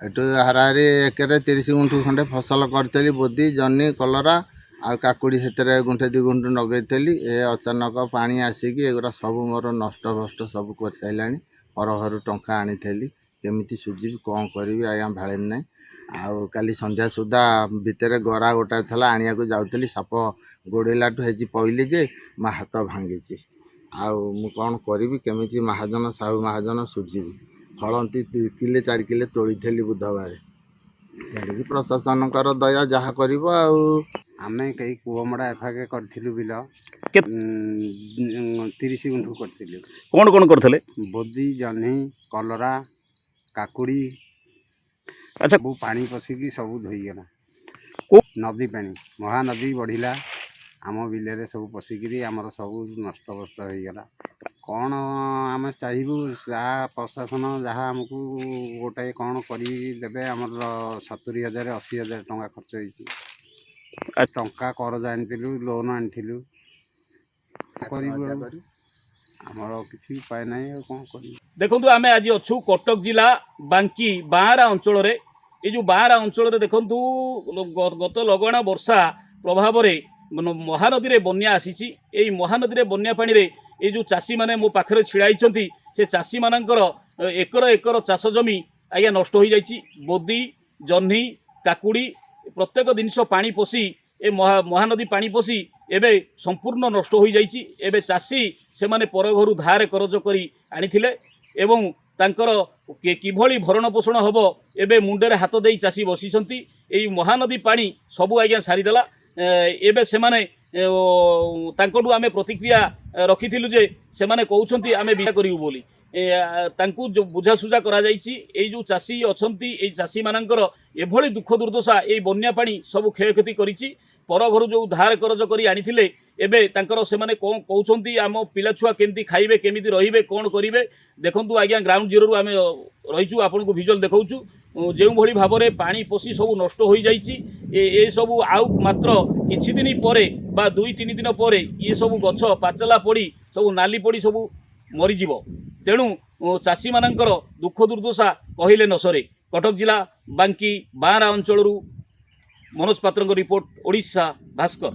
ଏଠୁ ହାରାହାରି ଏକରେ 30 ଗୁଣ୍ଠୁ ଖଣ୍ଡେ ଫସଲ କରିଥିଲି। ବୋଦି, ଜହ୍ନି, କଲରା ଆଉ କାକୁଡ଼ି ସେଥିରେ ଗୁଣ୍ଠେ 2 ଗୁଣ୍ଠୁ ଲଗେଇଥିଲି। ଏ ଅଚାନକ ପାଣି ଆସିକି ଏଗୁଡ଼ା ସବୁ ମୋର ନଷ୍ଟ ସବୁ କରିସାରିଲାଣି। ଘରୁ ଟଙ୍କା ଆଣିଥିଲି, କେମିତି ସୁଝିବି କ'ଣ କରିବି ଆଜ୍ଞା ଭାଳିନି ନାହିଁ। ଆଉ କାଲି ସନ୍ଧ୍ୟା ସୁଦ୍ଧା ଭିତରେ ଗରା ଗୋଟାଏ ଥିଲା, ଆଣିବାକୁ ଯାଉଥିଲି, ସାପ ଗୋଡ଼େଇଲାଠୁ ହେଇଛି ପଇଲି ଯେ ମୋ ହାତ ଭାଙ୍ଗିଛି। ଆଉ ମୁଁ କ'ଣ କରିବି, କେମିତି ମହାଜନ ସାହୁ ମହାଜନ ସୁଝିବି? ଫଳନ୍ତି 2 କିଲେ 4 କିଲେ ତୋଳିଥିଲି ବୁଧବାର। ତେଣିକି ପ୍ରଶାସନଙ୍କର ଦୟା ଯାହା କରିବ। ଆଉ ଆମେ କେହି କୂଅମଡ଼ା ଏଫାକେ କରିଥିଲୁ ବିଲ 30 ଗୁଣ୍ଠୁ କରିଥିଲୁ। କ'ଣ କ'ଣ କରିଥିଲେ? ବୋଦି, ଜହ୍ନି, କଲରା, କାକୁଡ଼ି। ଆଚ୍ଛା, ସବୁ ପାଣି ପଶିକି ସବୁ ଧୋଇଗଲା। କୋଉ ନଦୀ ପାଣି, ମହାନଦୀ ବଢ଼ିଲା, ଆମ ବିଲରେ ସବୁ ପଶିକିରି ଆମର ସବୁ ନଷ୍ଟଭଷ୍ଟ ହୋଇଗଲା। କ'ଣ ଆମେ ଚାହିଁବୁ, ଯାହା ପ୍ରଶାସନ ଯାହା ଆମକୁ ଗୋଟାଏ କ'ଣ କରି ଦେବେ। ଆମର 70,000 80,000 ଟଙ୍କା ଖର୍ଚ୍ଚ ହେଇଛି। ଟଙ୍କା କରଜ ଆଣିଥିଲୁ, ଲୋନ୍ ଆଣିଥିଲୁ, କରିବୁ ଆମର କିଛି ଉପାୟ ନାହିଁ। ଆଉ କ'ଣ କରିବୁ? ଦେଖନ୍ତୁ, ଆମେ ଆଜି ଅଛୁ କଟକ ଜିଲ୍ଲା ବାଙ୍କି ବାଆଁରା ଅଞ୍ଚଳରେ। এই যে বাঁরা অঞ্চলের দেখুন গত লগাণ বর্ষা প্রভাবে মহানদী বন্যা আসিছি। এই মহানদী বন্যা পানি এই যে চাষী মানে মো পাখে ছিড়া হয়েছেন, সে চাষী মানকর একর একর চাষ জমি আজ্ঞা নষ্ট হয়ে যাই। ବୋଦି, ଜହ୍ନି, କାକୁଡ଼ି ପ୍ରତ୍ୟେକ ଜିନିଷ ପାଣି ପଶି ଏ ମହାନଦୀ ପାଣି ପଶି ଏବେ ସମ୍ପୂର୍ଣ୍ଣ ନଷ୍ଟ ହୋଇଯାଇଛି। ଏବେ ଚାଷୀ ସେମାନେ ପର ଘରୁ ଧାର କରଜ କରି ଆଣିଥିଲେ ଏବଂ ତାଙ୍କର କିଭଳି ଭରଣ ପୋଷଣ ହେବ ଏବେ ମୁଣ୍ଡରେ ହାତ ଦେଇ ଚାଷୀ ବସିଛନ୍ତି। ଏଇ ମହାନଦୀ ପାଣି ସବୁ ଆଜ୍ଞା ସାରିଦେଲା। ଏବେ ସେମାନେ ତାଙ୍କଠୁ ଆମେ ପ୍ରତିକ୍ରିୟା ରଖିଥିଲୁ ଯେ ସେମାନେ କହୁଛନ୍ତି ଆମେ ବିଚାର କରିବୁ ବୋଲି। ତାଙ୍କୁ ବୁଝାସୁଝା କରାଯାଇଛି। ଏଇ ଯେଉଁ ଚାଷୀ ଅଛନ୍ତି, ଏଇ ଚାଷୀମାନଙ୍କର ଏଭଳି ଦୁଃଖ ଦୁର୍ଦ୍ଦଶା ଏଇ ବନ୍ୟା ପାଣି ସବୁ କ୍ଷୟକ୍ଷତି କରିଛି। ପର ଘରୁ ଯେଉଁ ଧାର କରଜ କରି ଆଣିଥିଲେ ଏବେ ତାଙ୍କର ସେମାନେ କ'ଣ କହୁଛନ୍ତି, ଆମ ପିଲାଛୁଆ କେମିତି ଖାଇବେ, କେମିତି ରହିବେ, କ'ଣ କରିବେ? ଦେଖନ୍ତୁ ଆଜ୍ଞା, ଗ୍ରାଉଣ୍ଡ ଜିରୋରୁ ଆମେ ରହିଛୁ, ଆପଣଙ୍କୁ ଭିଜୁଆଲ୍ ଦେଖାଉଛୁ। ଯେଉଁଭଳି ଭାବରେ ପାଣି ପଶି ସବୁ ନଷ୍ଟ ହୋଇଯାଇଛି। ଏସବୁ ଆଉ ମାତ୍ର କିଛି ଦିନ ପରେ ବା 2-3 ଦିନ ପରେ ଏସବୁ ଗଛ ପାଚଲା ପଡ଼ି ସବୁ ନାଲି ପଡ଼ି ସବୁ ମରିଯିବ। ତେଣୁ ଚାଷୀମାନଙ୍କର ଦୁଃଖ ଦୁର୍ଦ୍ଦଶା କହିଲେ ନ ସରେ। କଟକ ଜିଲ୍ଲା ବାଙ୍କି ବାଆଁରା ଅଞ୍ଚଳରୁ ମନୋଜ ପାତ୍ରଙ୍କ ରିପୋର୍ଟ, ଓଡ଼ିଶା ଭାସ୍କର।